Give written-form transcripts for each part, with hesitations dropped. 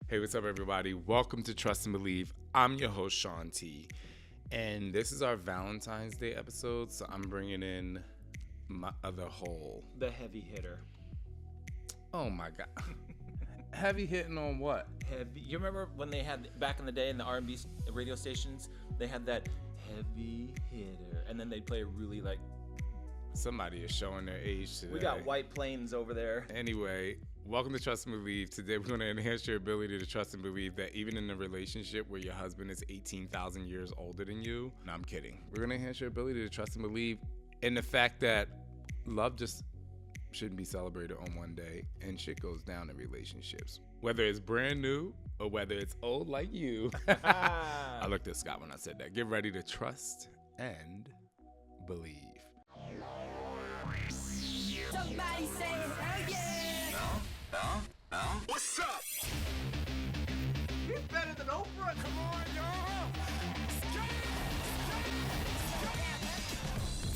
Hey, what's up, everybody? Welcome to Trust and Believe. I'm your host, Shaun T. And this is our Valentine's Day episode, so I'm bringing in my other whole. The heavy hitter. Oh, my God. Heavy hitting on what? Heavy. You remember when they had, back in the day in the R&B radio stations, they had that heavy hitter, and then they'd play really like... Somebody is showing their age today. We got White Plains over there. Anyway, welcome to Trust and Believe. Today, we're going to enhance your ability to trust and believe that even in a relationship where your husband is 18,000 years older than you, no, I'm kidding. We're going to enhance your ability to trust and believe in the fact that love just shouldn't be celebrated on one day, and shit goes down in relationships. Whether it's brand new or whether it's old like you. I looked at Scott when I said that. Get ready to trust and believe. Somebody say hell yeah! What's up? He's better than Oprah. Come on, y'all.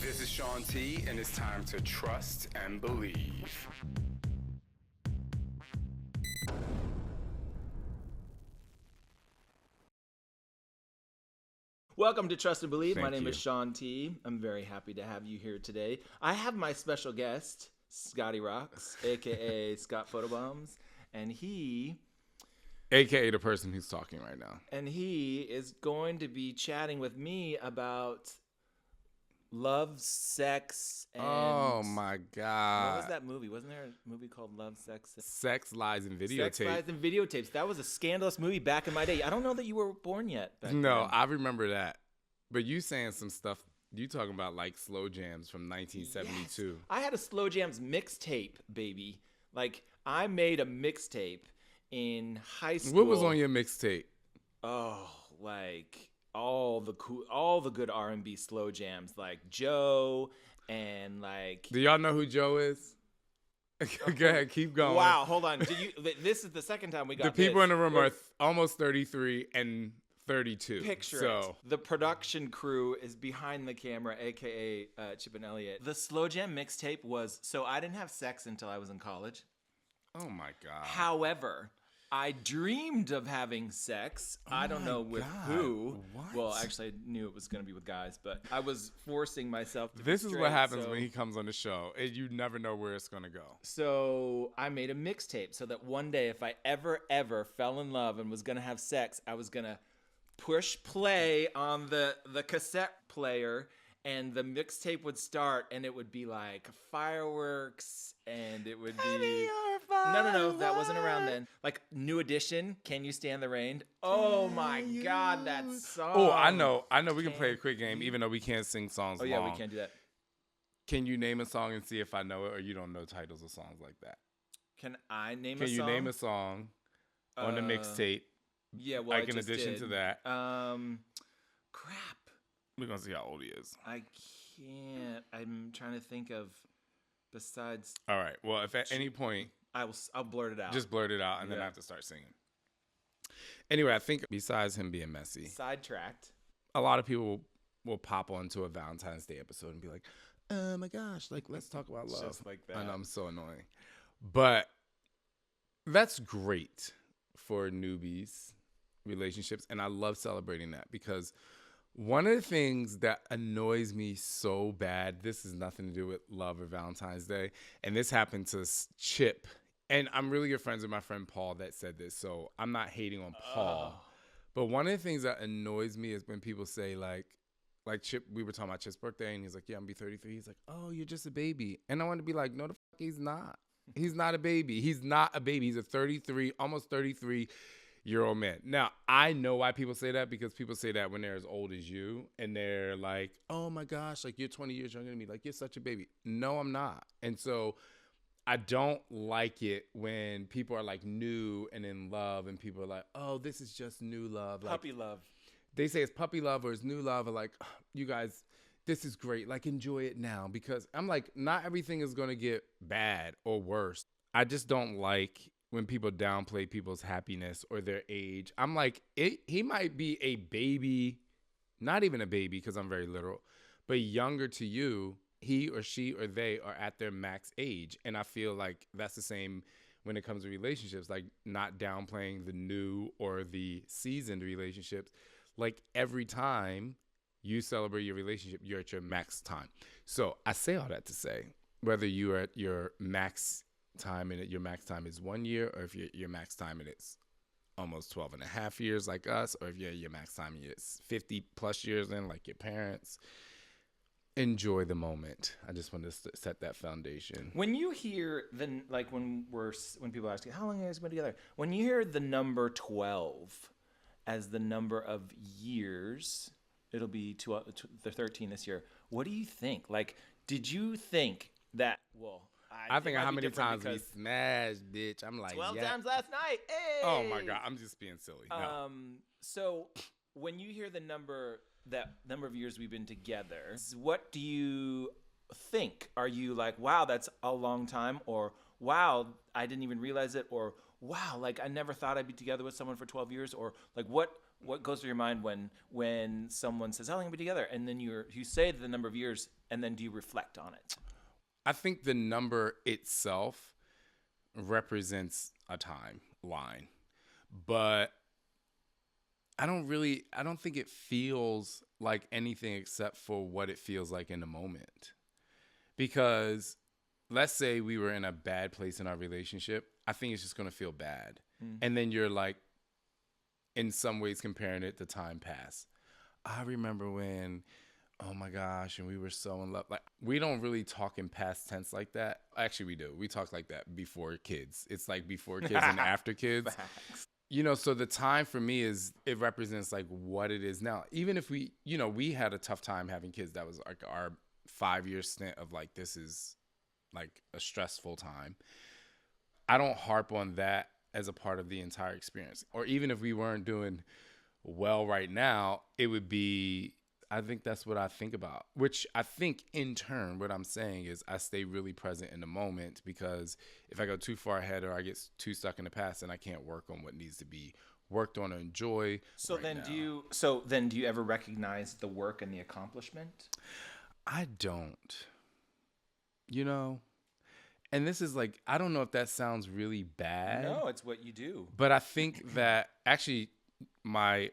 This is Shaun T, and it's time to trust and believe. Welcome to Trust and Believe. Thank My name you. is Shaun T. I'm very happy to have you here today. I have my special guest, Scotty Rocks, a.k.a. Scott Photobombs, and he AKA the person who's talking right now. is going to be chatting with me about love, sex, and... Oh my God. What was that movie? Wasn't there a movie called Love, Sex, Sex, Lies, and Videotape. Sex, Lies, and Videotapes? That was a scandalous movie back in my day. I don't know that you were born yet. Back No, then. I remember that. But you saying some stuff, you talking about like slow jams from 1972. Yes. I had a Slow Jams mixtape, baby. Like, I made a mixtape in high school. What was on your mixtape? Oh, like all the good R&B slow jams, like Joe and like... Do y'all know who Joe is? Go ahead, keep going. Wow, hold on. This is the second time we got The people this. in the room are almost 33 and 32. Picture it. The production crew is behind the camera, a.k.a. Chip and Elliott. The Slow Jam mixtape was... So I didn't have sex until I was in college. Oh, my God. However, I dreamed of having sex. I don't know with who. What? Well, actually, I knew it was going to be with guys, but I was forcing myself to This be is straight, what happens so... when he comes on the show. You never know where it's going to go. So I made a mixtape so that one day if I ever fell in love and was going to have sex, I was going to push play on the cassette player and the mixtape would start and it would be like fireworks and it would be... No, that wasn't around then. Like New Edition, Can You Stand the Rain? Oh my God, that song. Oh, I know. We can play a quick game, even though we can't sing songs Oh yeah, long. we can't do that. Can you name a song and see if I know it, or you don't know titles of songs like that? Can I name a Can song? you name a song on the mixtape? Yeah, well, like in just addition did. to that. Crap. We're going to see how old he is. I can't. I'm trying to think of besides... All right. Well, if at any point... I'll blurt it out. Just blurt it out, and then I Yeah. have to start singing. Anyway, I think besides him being messy, Sidetracked. a lot of people will pop onto a Valentine's Day episode and be like, oh my gosh, like, let's talk about love. Just like that. I know, I'm so annoying. But that's great for newbies, relationships, and I love celebrating that because one of the things that annoys me so bad, this has nothing to do with love or Valentine's Day, and this happened to Chip, and I'm really good friends with my friend Paul that said this, so I'm not hating on Paul. But one of the things that annoys me is when people say like Chip, we were talking about Chip's birthday, and he's like, yeah, I'm gonna be 33. He's like, oh, you're just a baby. And I want to be like, no, the fuck he's not. He's not a baby. He's not a baby. He's a 33, almost 33-year-old man. Now, I know why people say that, because people say that when they're as old as you, and they're like, oh my gosh, like you're 20 years younger than me. Like, you're such a baby. No, I'm not. And so I don't like it when people are like new and in love, and people are like, oh, this is just new love. Like, Puppy love. they say it's puppy love or it's new love, or like, oh, you guys, this is great. Like, enjoy it now. Because I'm like, not everything is going to get bad or worse. I just don't like when people downplay people's happiness or their age. I'm like, he might be a baby, not even a baby because I'm very literal, but younger to you. He or she or they are at their max age. And I feel like that's the same when it comes to relationships, like not downplaying the new or the seasoned relationships. Like every time you celebrate your relationship, you're at your max time. So I say all that to say, whether you are at your max time and your max time is 1 year, or if your max time and it's almost 12 and a half years like us, or if you're at your max time and it's 50 plus years in like your parents, enjoy the moment. I just want to set that foundation. When you hear when people ask you how long have you guys been together, when you hear the number 12 as the number of years, it'll be the 13 this year. What do you think? Like, did you think that? Well, I think how many times we smashed, bitch. I'm like 12 times last night. Hey! Oh my God, I'm just being silly. No. So when you hear that number of years we've been together, what do you think? Are you like, wow, that's a long time, or wow, I didn't even realize it, or wow, like I never thought I'd be together with someone for 12 years, or like what goes through your mind when someone says how long have we been together, and then you say the number of years, and then do you reflect on it? I think the number itself represents a timeline, but I don't think it feels like anything except for what it feels like in the moment. Because let's say we were in a bad place in our relationship, I think it's just going to feel bad. And then you're like, in some ways comparing it to time past. I remember when, oh my gosh, and we were so in love. Like, we don't really talk in past tense like that. Actually, we do. We talk like that before kids. It's like before kids and after kids. Facts. You know, so the time for me it represents like what it is now. Even if we had a tough time having kids. That was like our 5-year stint of like, this is like a stressful time. I don't harp on that as a part of the entire experience. Or even if we weren't doing well right now, it would be, I think that's what I think about, which I think in turn, what I'm saying is I stay really present in the moment, because if I go too far ahead or I get too stuck in the past, then I can't work on what needs to be worked on or enjoy. So right then now. do you ever recognize the work and the accomplishment? I don't, and this is like, I don't know if that sounds really bad. No, it's what you do. But I think that actually my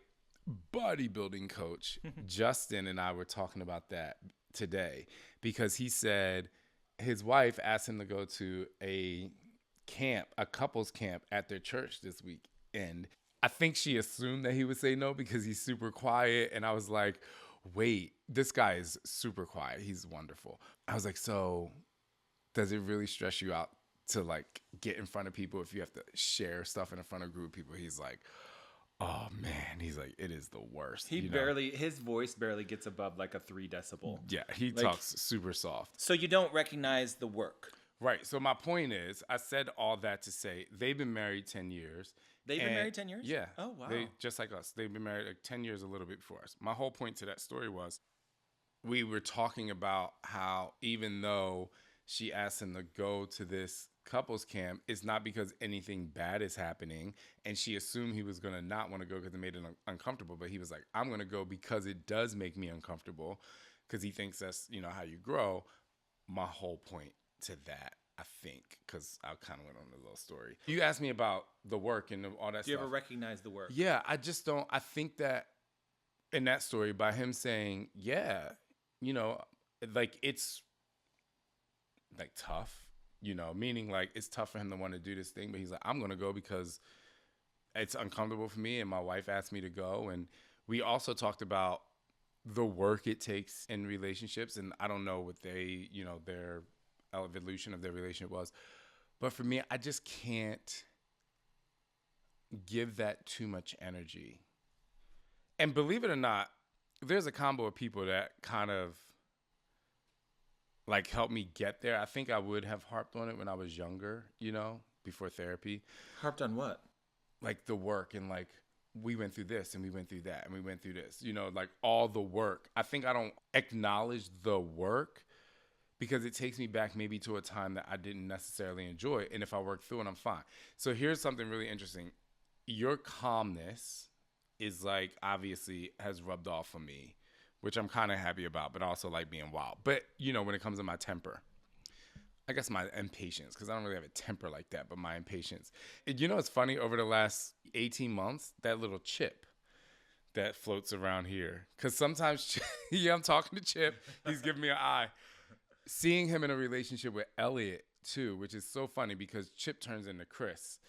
bodybuilding coach, Justin, and I were talking about that today, because he said his wife asked him to go to a couples camp at their church this week. And I think she assumed that he would say no because he's super quiet. And I was like, wait, this guy is super quiet. He's wonderful. I was like, so does it really stress you out to like get in front of people if you have to share stuff in front of a group of people? He's like, oh man, he's like, it is the worst. His voice barely gets above like a 3 decibel. Yeah, he talks super soft. So you don't recognize the work. Right. So my point is, I said all that to say they've been married 10 years. They've been married 10 years? Yeah. Oh, wow. Just like us. They've been married like 10 years, a little bit before us. My whole point to that story was we were talking about how even though she asked him to go to this couples camp, it's not because anything bad is happening, and she assumed he was going to not want to go because it made him uncomfortable, but he was like, I'm going to go because it does make me uncomfortable, because he thinks that's how you grow. My whole point to that, I think, because I kind of went on a little story. You asked me about the work and all that stuff. Do you ever recognize the work? Yeah, I just don't. I think that in that story, by him saying, yeah, like it's like tough, meaning like it's tough for him to want to do this thing, but he's like, I'm going to go because it's uncomfortable for me and my wife asked me to go. And we also talked about the work it takes in relationships, and I don't know what they, their evolution of their relationship was, but for me, I just can't give that too much energy. And believe it or not, there's a combo of people that kind of like help me get there. I think I would have harped on it when I was younger, before therapy. Harped on what? Like the work, and like we went through this and we went through that and we went through this, like all the work. I think I don't acknowledge the work because it takes me back maybe to a time that I didn't necessarily enjoy. And if I work through it, I'm fine. So here's something really interesting. Your calmness is like, obviously has rubbed off on me, which I'm kind of happy about, but also like being wild. But, when it comes to my temper, I guess my impatience, because I don't really have a temper like that, but my impatience. You know, it's funny, over the last 18 months, that little chip that floats around here. Because sometimes, yeah, I'm talking to Chip. He's giving me an eye. Seeing him in a relationship with Elliot, too, which is so funny because Chip turns into Chris.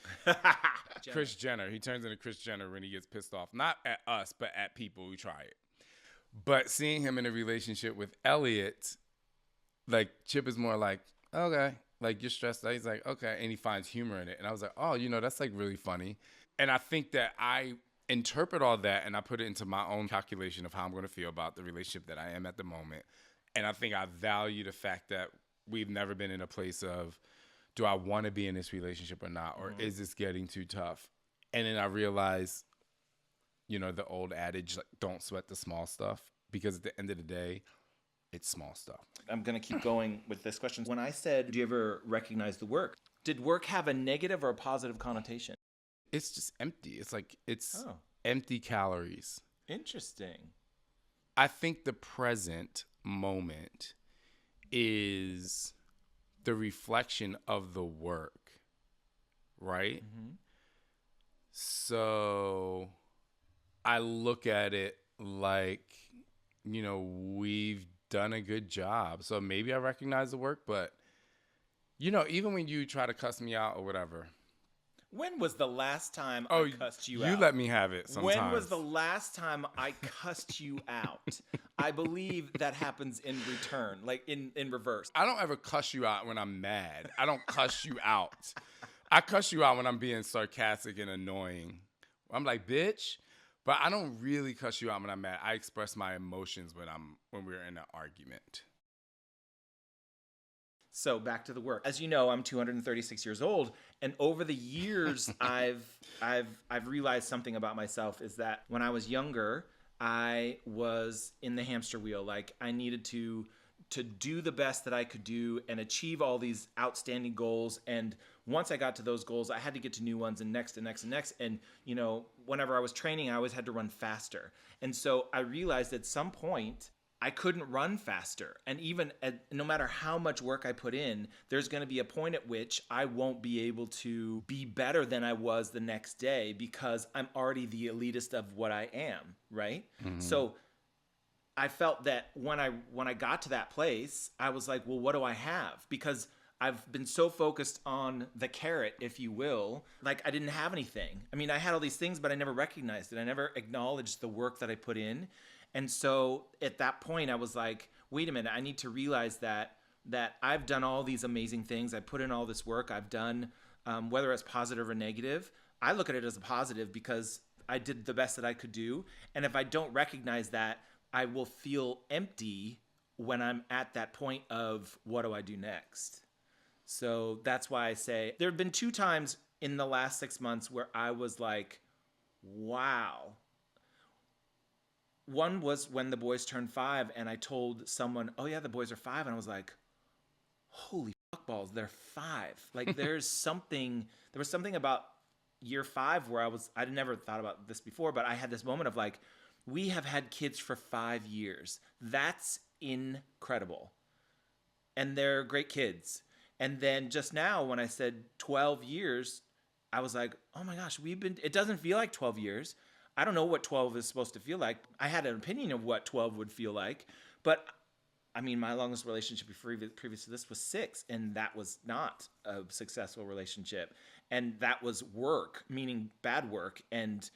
Kris Jenner. He turns into Kris Jenner when he gets pissed off. Not at us, but at people who try it. But seeing him in a relationship with Elliot, like, Chip is more like, okay, like, you're stressed out. He's like, okay. And he finds humor in it. And I was like, oh, you know, that's like really funny. And I think that I interpret all that and I put it into my own calculation of how I'm going to feel about the relationship that I am at the moment. And I think I value the fact that we've never been in a place of, do I want to be in this relationship or not? Or is this getting too tough? And then I realized, you know, the old adage, like, don't sweat the small stuff, because at the end of the day, it's small stuff. I'm going to keep going with this question. When I said, do you ever recognize the work? Did work have a negative or a positive connotation? It's just empty. It's like, it's empty calories. Interesting. I think the present moment is the reflection of the work, right? Mm-hmm. So I look at it like, you know, we've done a good job. So maybe I recognize the work, but, you know, even when you try to cuss me out or whatever. When was the last time I cussed you out? You let me have it sometimes. When was the last time I cussed you out? I believe that happens in return, like in reverse. I don't ever cuss you out when I'm mad. I don't cuss you out. I cuss you out when I'm being sarcastic and annoying. I'm like, bitch. But I don't really cuss you out when I'm mad. I express my emotions when we're in an argument. So back to the work. As you know, I'm 236 years old, and over the years, I've realized something about myself, is that when I was younger, I was in the hamster wheel. Like, I needed to do the best that I could do and achieve all these outstanding goals. And once I got to those goals, I had to get to new ones and next and next and next. And, you know, whenever I was training, I always had to run faster. And so I realized at some point I couldn't run faster. And even no matter how much work I put in, there's going to be a point at which I won't be able to be better than I was the next day, because I'm already the elitist of what I am, right? Mm-hmm. So I felt that when I got to that place, I was like, well, what do I have? Because I've been so focused on the carrot, if you will, like I didn't have anything. I mean, I had all these things, but I never recognized it. I never acknowledged the work that I put in. And so at that point, I was like, wait a minute, I need to realize that I've done all these amazing things. I put in all this work. I've done, whether it's positive or negative, I look at it as a positive because I did the best that I could do. And if I don't recognize that, I will feel empty when I'm at that point of, what do I do next? So that's why I say there have been 2 times in the last 6 months where I was like, wow. One was when the boys turned 5 and I told someone, oh yeah, the boys are 5. And I was like, holy fuck balls, they're 5. Like there was something about year 5 where I'd never thought about this before, but I had this moment of like, we have had kids for 5 years. That's incredible. And they're great kids. And then just now when I said 12 years, I was like, oh my gosh, it doesn't feel like 12 years. I don't know what 12 is supposed to feel like. I had an opinion of what 12 would feel like, but I mean, my longest relationship previous to this was 6, and that was not a successful relationship. And that was work, meaning bad work. And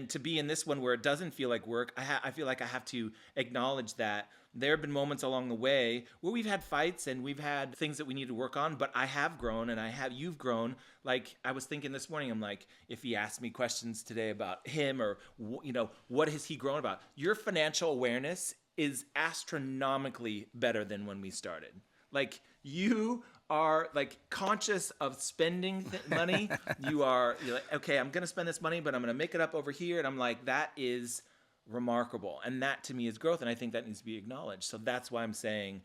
to be in this one where it doesn't feel like work, I feel like I have to acknowledge that there have been moments along the way where we've had fights and we've had things that we need to work on, but I have grown and you've grown. Like I was thinking this morning, I'm like, if he asked me questions today about him or, you know, what has he grown about? Your financial awareness is astronomically better than when we started. Like you are like conscious of spending money. You're like, okay, I'm going to spend this money, but I'm going to make it up over here. And I'm like, that is remarkable. And that to me is growth. And I think that needs to be acknowledged. So that's why I'm saying,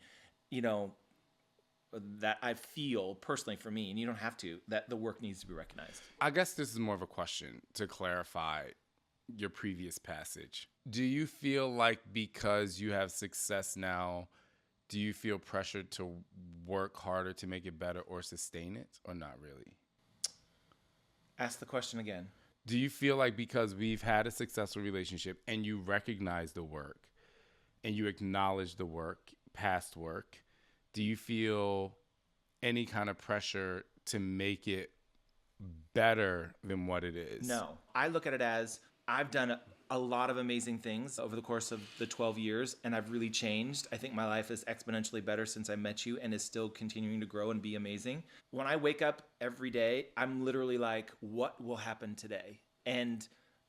you know, that I feel personally for me, and you don't have to, that the work needs to be recognized. I guess this is more of a question to clarify your previous passage. Do you feel like because you have success now, do you feel pressured to work harder to make it better or sustain it, or not really? Ask the question again. Do you feel like because we've had a successful relationship and you recognize the work and you acknowledge the work, past work, do you feel any kind of pressure to make it better than what it is? No. I look at it as I've done a lot of amazing things over the course of the 12 years, and I've really changed. I think my life is exponentially better since I met you and is still continuing to grow and be amazing. When I wake up every day, I'm literally like, what will happen today? And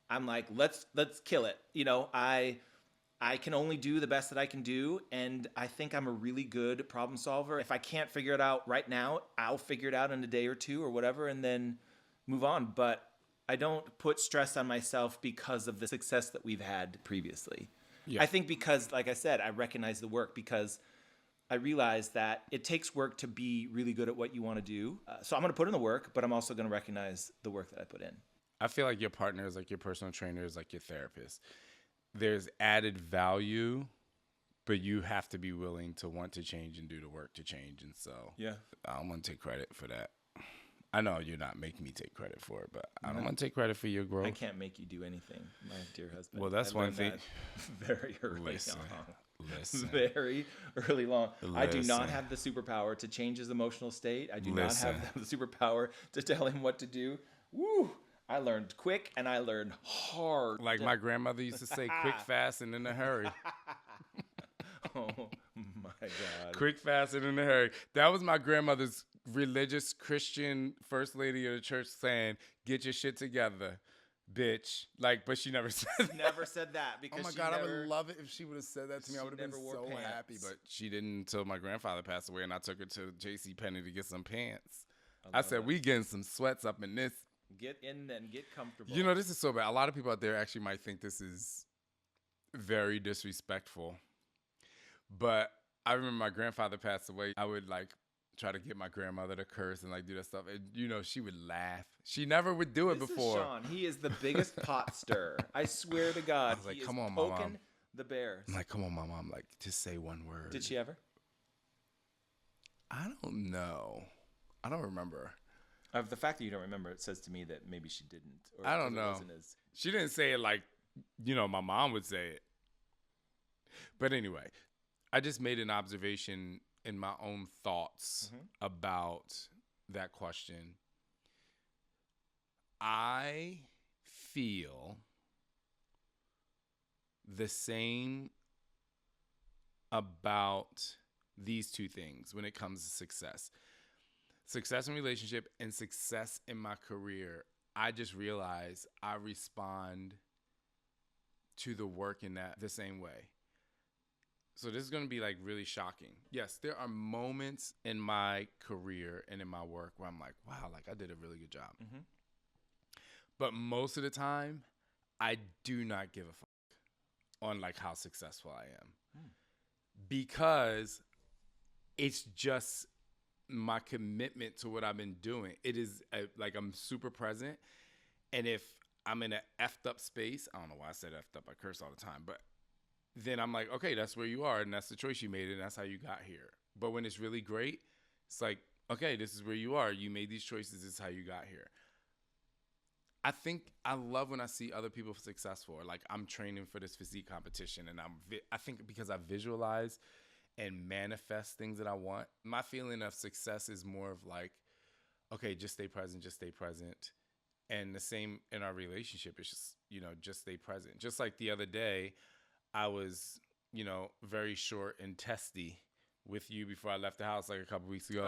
I'm like, let's kill it. You know, I can only do the best that I can do, and I think I'm a really good problem solver. If I can't figure it out right now, I'll figure it out in a day or two or whatever, and then move on. But I don't put stress on myself because of the success that we've had previously. Yeah. I think because, like I said, I recognize the work because I realize that it takes work to be really good at what you want to do. So I'm going to put in the work, but I'm also going to recognize the work that I put in. I feel like your partner is like your personal trainer, is like your therapist. There's added value, but you have to be willing to want to change and do the work to change. And so Yeah. I don't want to take credit for that. I know you're not making me take credit for it, but I don't want to take credit for your growth. I can't make you do anything, my dear husband. Well, that's I one learned thing. that very early Listen. on. Very early on. I do not Listen. have the superpower to change his emotional state. I do Listen. not have the superpower to tell him what to do. Woo! I learned quick and I learned hard. Like my grandmother used to say, quick, fast, and in a hurry. Oh my God. Quick, fast, and in a hurry. That was my grandmother's religious Christian first lady of the church saying, get your shit together, bitch. Like, but she never said that. Never said that Oh because my she God, I never... would love it if she would have said that to me. I She would have been never wore so pants. happy, but she didn't until my grandfather passed away and I took her to JCPenney to get some pants. I said, that. we getting some sweats up in this. Get in and get comfortable. You know, this is so bad. A lot of people out there actually might think this is very disrespectful. But I remember my grandfather passed away. I would like try to get my grandmother to curse and like do that stuff. And you know, she would laugh. She never would do it This before. is Shaun. He is the biggest pot stirrer. I swear to God. I was like, he come is on, my poking mom. the bears. I'm like, come on, my mom. Like, just say one word. Did she ever? I don't know. I don't remember. Of the fact that you don't remember, it says to me that maybe she didn't. Or I don't it know. wasn't as... She didn't say it like, you know, my mom would say it. But anyway, I just made an observation in my own thoughts about that question. I feel the same about these two things when it comes to success. Success in relationship and success in my career. I just realized I respond to the work in that the same way. So this is going to be like really shocking. Yes, there are moments in my career and in my work where I'm like, wow, like I did a really good job. But most of the time, I do not give a fuck on like how successful I am. Because it's just my commitment to what I've been doing. It is like I'm super present. And if I'm in an effed up space, I don't know why I said effed up, I curse all the time, but then I'm like, okay, that's where you are, and that's the choice you made, and that's how you got here. But when it's really great, it's like, okay, this is where you are. You made these choices. This is how you got here. I think I love when I see other people successful. Or like I'm training for this physique competition, and I think because I visualize and manifest things that I want, my feeling of success is more of like, okay, just stay present, just stay present. And the same in our relationship. It's just, you know, just stay present. Just like the other day, I was, you know, very short and testy with you before I left the house like a couple weeks ago.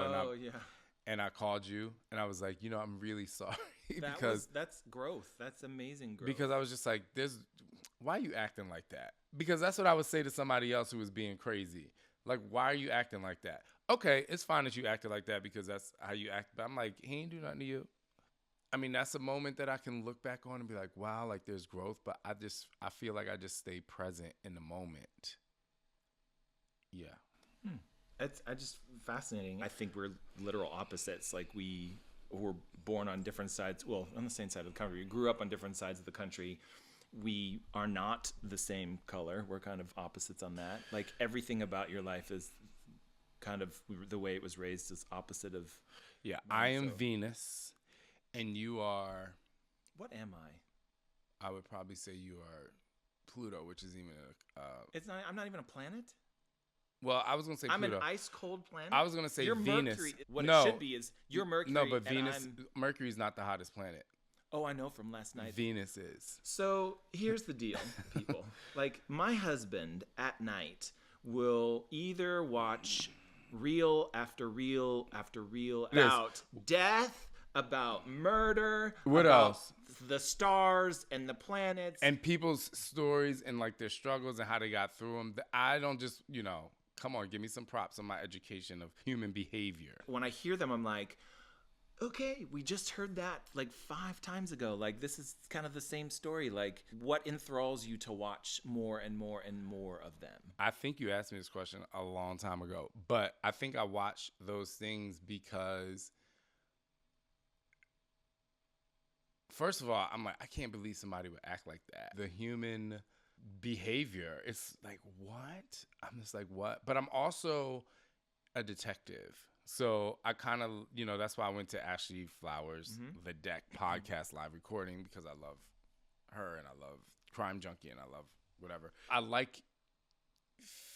And I called you and I was like, you know, I'm really sorry. That's growth. That's amazing growth. Because I was just like, why are you acting like that? Because that's what I would say to somebody else who was being crazy. Like, why are you acting like that? Okay, it's fine that you acted like that because that's how you act. But I'm like, he ain't do nothing to you. I mean, that's a moment that I can look back on and be like, wow, like there's growth. But I feel like I just stay present in the moment. Yeah. It's just fascinating. I think we're literal opposites. Like we were born on different sides. Well, on the same side of the country. We grew up on different sides of the country. We are not the same color. We're kind of opposites on that. Like everything about your life is kind of the way it was raised is opposite of. Yeah, I am so- Venus, and you are. What am I? I would probably say you are Pluto, which is even a. It's not. I'm not even a planet. Well, I was gonna say I'm Pluto. an ice cold planet. I was gonna say you're Venus. Mercury. What No. it should be is you're Mercury. No, but and Venus. I'm- Mercury's not the hottest planet. Oh, I know from last night. Venus is. So here's the deal, people. Like, my husband at night will either watch reel after reel after reel Yes. about death, about murder, What about else? the stars and the planets. And people's stories and like their struggles and how they got through them. I don't just, come on, give me some props on my education of human behavior. when I hear them, I'm like, okay, we just heard that like 5 times ago. Like, this is kind of the same story. Like, what enthralls you to watch more and more and more of them? I think you asked me this question a long time ago, but I think I watch those things because, first of all, I'm like, I can't believe somebody would act like that. The human behavior, it's like, what? I'm just like, what? But I'm also a detective. So I kind of, that's why I went to Ashley Flowers, The Deck podcast live recording, because I love her and I love Crime Junkie and I love whatever. I like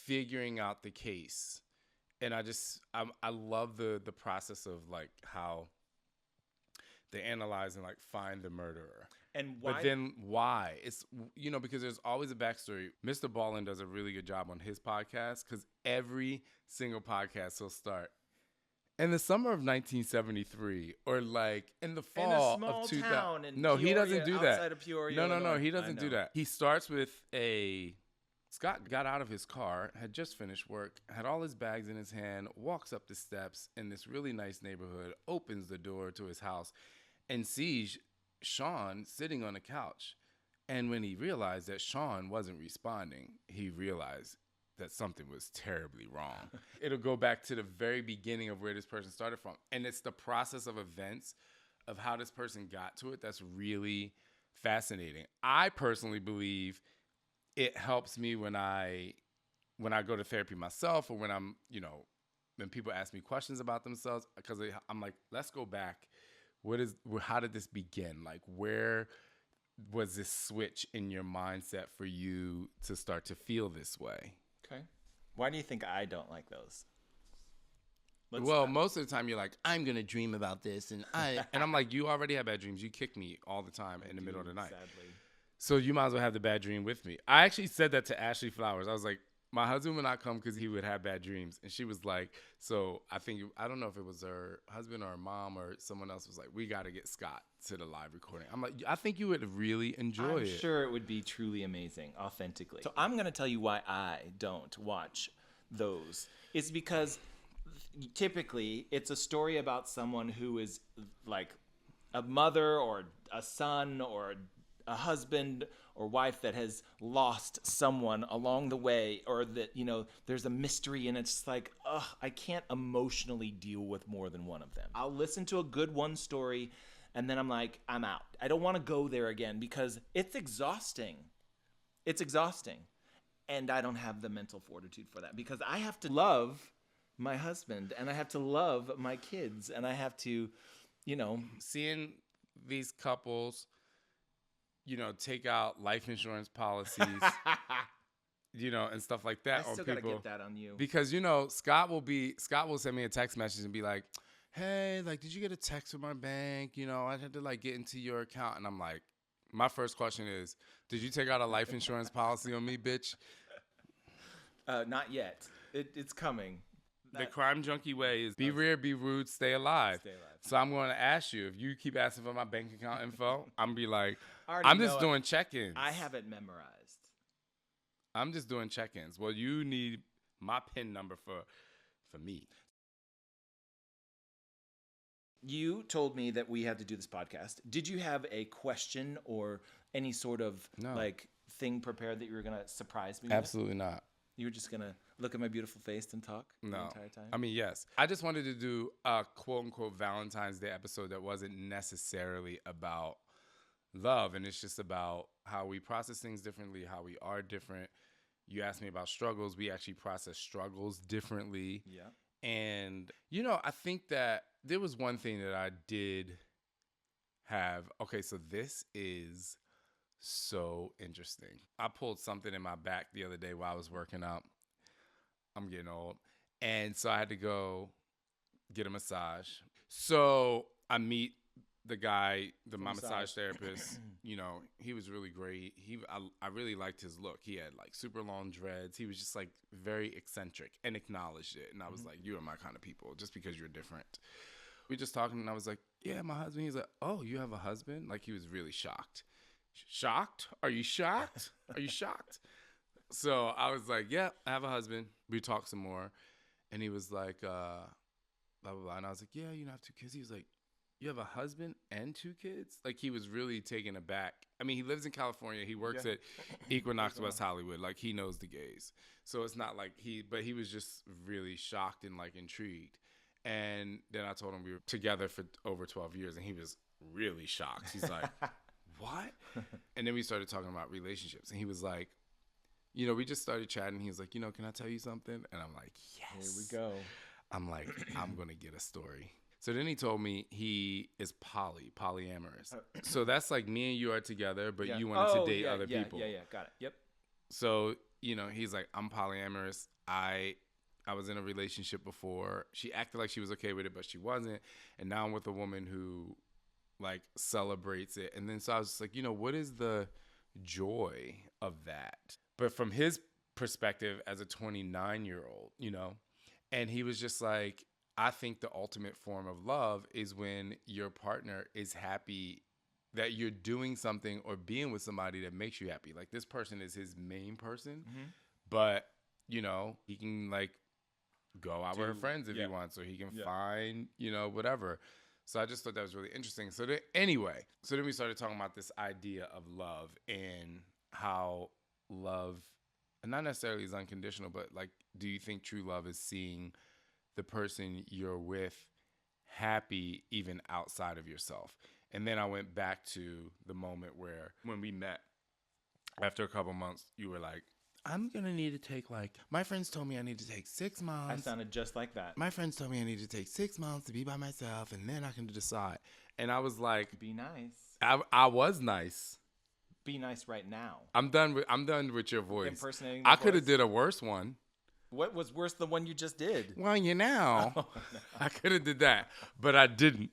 figuring out the case. And I love the process of like how they analyze and like find the murderer. And why? But then why? It's, because there's always a backstory. Mr. Ballin does a really good job on his podcast because every single podcast he'll start in the summer of 1973 or like in the fall in a small of 2000. town in No, he Peoria, doesn't do that. outside of Peoria, No, Illinois. he I doesn't do know. that. He starts with Scott got out of his car, had just finished work, had all his bags in his hand, walks up the steps in this really nice neighborhood, opens the door to his house, and sees Shaun sitting on the couch. And when he realized that Shaun wasn't responding, he realized that something was terribly wrong. It'll go back to the very beginning of where this person started from. And it's the process of events of how this person got to it that's really fascinating. I personally believe it helps me when I go to therapy myself or when I'm, when people ask me questions about themselves, because I'm like, let's go back. How did this begin? Like, where was this switch in your mindset for you to start to feel this way? Okay. Why do you think I don't like those? Most of the time you're like, I'm gonna dream about this, and I'm like, you already have bad dreams. You kick me all the time in the middle of the night. Sadly. So you might as well have the bad dream with me. I actually said that to Ashley Flowers. I was like, my husband would not come because he would have bad dreams. And she was like, so I don't know if it was her husband or her mom or someone else was like, we got to get Scott to the live recording. I'm like, I think you would really enjoy I'm it. sure it would be truly amazing, authentically. So I'm going to tell you why I don't watch those. It's because typically it's a story about someone who is like a mother or a son or a husband or wife that has lost someone along the way, or that, there's a mystery and it's like, I can't emotionally deal with more than one of them. I'll listen to a good one story and then I'm like, I'm out. I don't want to go there again because it's exhausting. It's exhausting. And I don't have the mental fortitude for that because I have to love my husband and I have to love my kids and I have to, Seeing these couples, take out life insurance policies, and stuff like that I on still people. gotta get that on you. Because, Scott will send me a text message and be like, hey, like, did you get a text from my bank? I had to like get into your account. And I'm like, my first question is, did you take out a life insurance policy on me, bitch? Not yet. It's coming. The crime junkie way is be rare, be rude, stay alive. Stay alive. So I'm going to ask you, if you keep asking for my bank account info, I'm be like, I already I'm know just it. doing check-ins. I have it memorized. I'm just doing check-ins. Well, you need my PIN number for me. You told me that we had to do this podcast. Did you have a question or any sort of thing prepared that you were gonna surprise me with? Absolutely not. You were just gonna look at my beautiful face and talk the No. entire time? I mean, yes. I just wanted to do a quote-unquote Valentine's Day episode that wasn't necessarily about love, and it's just about how we process things differently, how we are different. You asked me about struggles. We actually process struggles differently. Yeah. And, I think that there was one thing that I did have. Okay, so this is so interesting. I pulled something in my back the other day while I was working out. I'm getting old. And so I had to go get a massage. So I meet the guy, my massage therapist. He was really great. I really liked his look. He had like super long dreads. He was just like very eccentric and acknowledged it. And I was like, you are my kind of people just because you're different. We just talking and I was like, yeah, my husband. He's like, oh, you have a husband? Like he was really shocked. Shocked? Are you shocked? Are you shocked? So I was like, yeah, I have a husband. We talked some more. And he was like, blah, blah, blah. And I was like, yeah, I have 2 kids. He was like, you have a husband and 2 kids? Like he was really taken aback. I mean, he lives in California. He works at Equinox West Hollywood. Like he knows the gays. So it's not like but he was just really shocked and like intrigued. And then I told him we were together for over 12 years and he was really shocked. He's like, what? And then we started talking about relationships and he was like, we just started chatting. He was like, can I tell you something? And I'm like, yes. Here we go. I'm like, I'm going to get a story. So then he told me he is polyamorous. So that's like me and you are together, but you wanted to date other people. Yeah, got it. Yep. So, he's like, I'm polyamorous. I was in a relationship before. She acted like she was okay with it, but she wasn't. And now I'm with a woman who like celebrates it. And then so I was just like, what is the joy of that? But from his perspective as a 29-year-old, and he was just like, I think the ultimate form of love is when your partner is happy that you're doing something or being with somebody that makes you happy. Like this person is his main person, but he can like go out with her friends if he wants, or he can find, whatever. So I just thought that was really interesting. So then we started talking about this idea of love and how love, and not necessarily is unconditional, but like, do you think true love is seeing the person you're with happy even outside of yourself? And then I went back to the moment where when we met after a couple months, you were like, I'm going to need to take my friends told me I need to take 6 months. I sounded just like that. My friends told me I need to take 6 months to be by myself and then I can decide. And I was like, be nice. I was nice. Be nice right now. I'm done with your voice. Impersonating I could have did a worse one. What was worse than the one you just did? Well, no. I could have did that, but I didn't.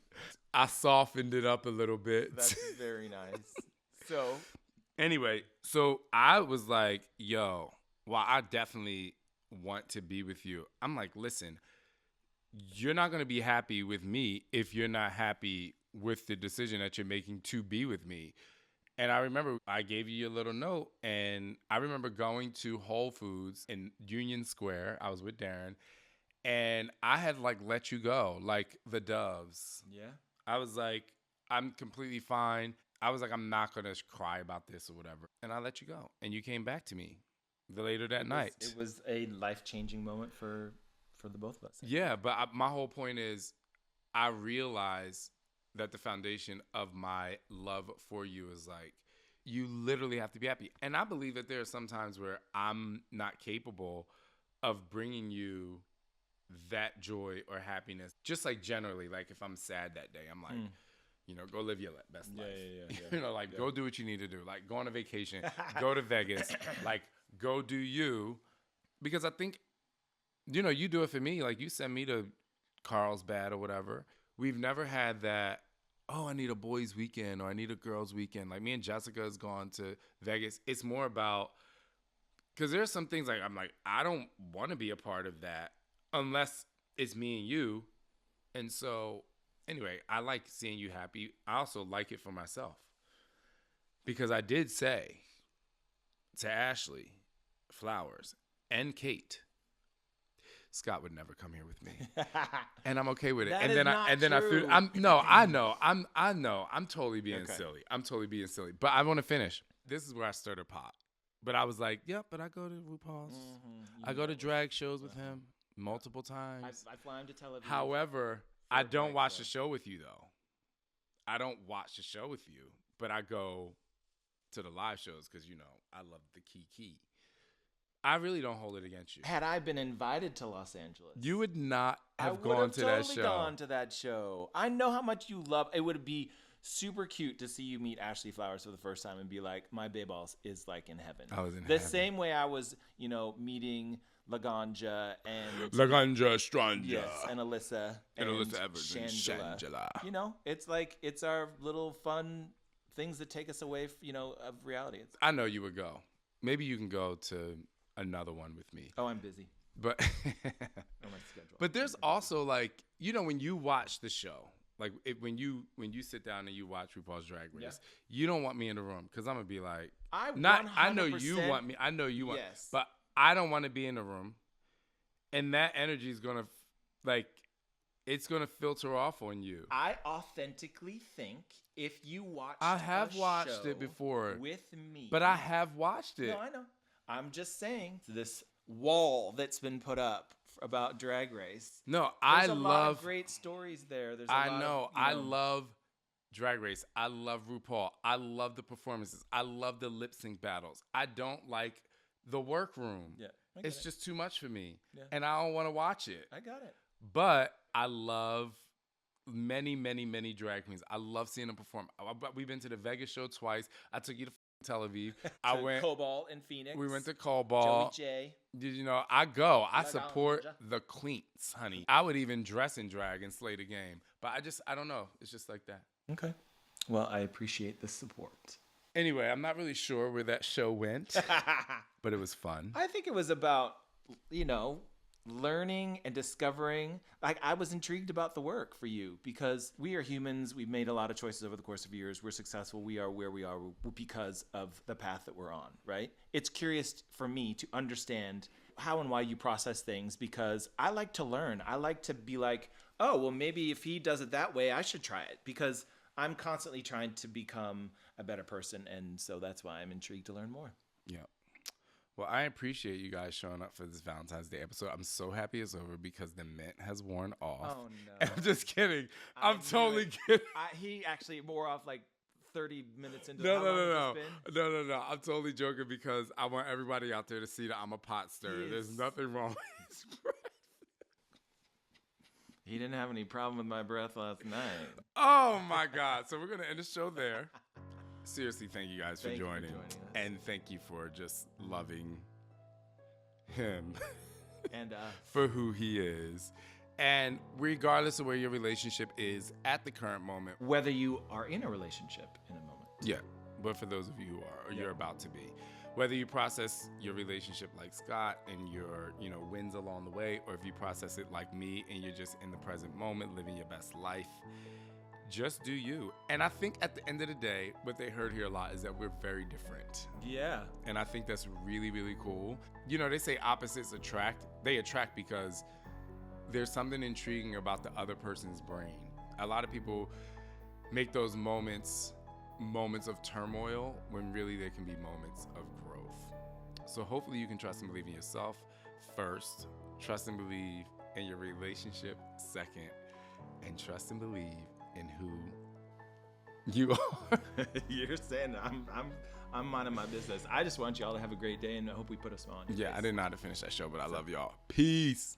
I softened it up a little bit. That's very nice. So anyway, so I was like, yo, well, I definitely want to be with you. I'm like, listen, you're not going to be happy with me if you're not happy with the decision that you're making to be with me. And I remember I gave you a little note, and I remember going to Whole Foods in Union Square. I was with Darren, and I had like let you go, like the doves. Yeah. I was like, I'm completely fine. I was like, I'm not going to cry about this or whatever. And I let you go. And you came back to me later that night. It was a life-changing moment for the both of us. Yeah, but my whole point is I realized that the foundation of my love for you is like, you literally have to be happy. And I believe that there are some times where I'm not capable of bringing you that joy or happiness. Just like generally, like if I'm sad that day, I'm like, go live your best life. Yeah. Go do what you need to do. Like go on a vacation, go to Vegas, like go do you. Because I think, you do it for me. Like you send me to Carlsbad or whatever. We've never had that, I need a boys' weekend or I need a girls' weekend. Like me and Jessica has gone to Vegas. It's more about, because there's some things like, I'm like, I don't want to be a part of that unless it's me and you. And so anyway, I like seeing you happy. I also like it for myself. Because I did say to Ashley Flowers and Kate, Scott would never come here with me, and I'm okay with it. I know. I'm totally being silly. But I want to finish. This is where I stirred a pot. But I was like, yep. But I go to RuPaul's. I go to drag shows with him multiple times. I fly him to Tel Aviv. However, I don't watch the show with you though. I don't watch the show with you, but I go to the live shows because I love the key. I really don't hold it against you. Had I been invited to Los Angeles, You would not I have would gone have to totally that show. gone to that show. I know how much you love. It would be super cute to see you meet Ashley Flowers for the first time and be like, my babyballs is like in heaven. I was in the heaven. same way I was, meeting Laganja and Laganja Stranja. yes, and Alyssa And Alyssa Evans and Shangela. Shangela. It's like it's our little fun things that take us away, of reality. I know you would go. Maybe you can go to another one with me. Oh, I'm busy. But On my schedule. but there's also like, when you watch the show, like when you sit down and you watch RuPaul's Drag Race, you don't want me in the room because I'm gonna be like, I know you want me. I know you want, Yes. but I don't want to be in the room, and that energy is gonna it's gonna filter off on you. I authentically think if you watch, I have watched it before with me, but I have watched it. No, I know. I'm just saying this wall that's been put up about Drag Race. No, There's a lot of great stories there. There's I love Drag Race. I love RuPaul. I love the performances. I love the lip sync battles. I don't like the workroom. Yeah, it's just too much for me, Yeah. and I don't want to watch it. I got it. But I love many, many, many drag queens. I love seeing them perform. We've been to the Vegas show twice. I took you to Tel Aviv. I went Cobalt in Phoenix. We went to Cobalt. Joey J. Did you know? I go. I Laganja. support the queens, honey. I would even dress in drag and slay the game. But I don't know. It's just like that. Okay. Well, I appreciate the support. Anyway, I'm not really sure where that show went, but it was fun. I think it was about, learning and discovering. Like, I was intrigued about the work for you because we are humans. We've made a lot of choices over the course of years. We're successful. We are where we are because of the path that we're on, right? It's curious for me to understand how and why you process things because I like to learn. I like to be like, oh, well, maybe if he does it that way, I should try it because I'm constantly trying to become a better person. And so that's why I'm intrigued to learn more. Yeah. Well, I appreciate you guys showing up for this Valentine's Day episode. I'm so happy it's over because the mint has worn off. Oh, no. I'm just kidding. I'm totally kidding. He actually wore off like 30 minutes into No. I'm totally joking because I want everybody out there to see that I'm a pot stirrer. Yes. There's nothing wrong with his breath. He didn't have any problem with my breath last night. Oh, my God. So we're going to end the show there. Seriously, thank you guys for joining. us. And thank you for just loving him And for who he is. And regardless of where your relationship is at the current moment. whether you are in a relationship in a moment. Yeah, but for those of you who are, or you're about to be. Whether you process your relationship like Scott and your, wins along the way, or if you process it like me and you're just in the present moment, living your best life, just do you. And I think at the end of the day, what they heard here a lot is that we're very different. Yeah. And I think that's really, really cool. They say opposites attract. They attract because there's something intriguing about the other person's brain. A lot of people make those moments of turmoil when really there can be moments of growth. So hopefully you can trust and believe in yourself first, trust and believe in your relationship second, and trust and believe in who you are. You're saying that I'm minding my business. I just want y'all to have a great day and I hope we put a smile on your Yeah, face. I didn't know how to finish that show, but I love y'all. Peace.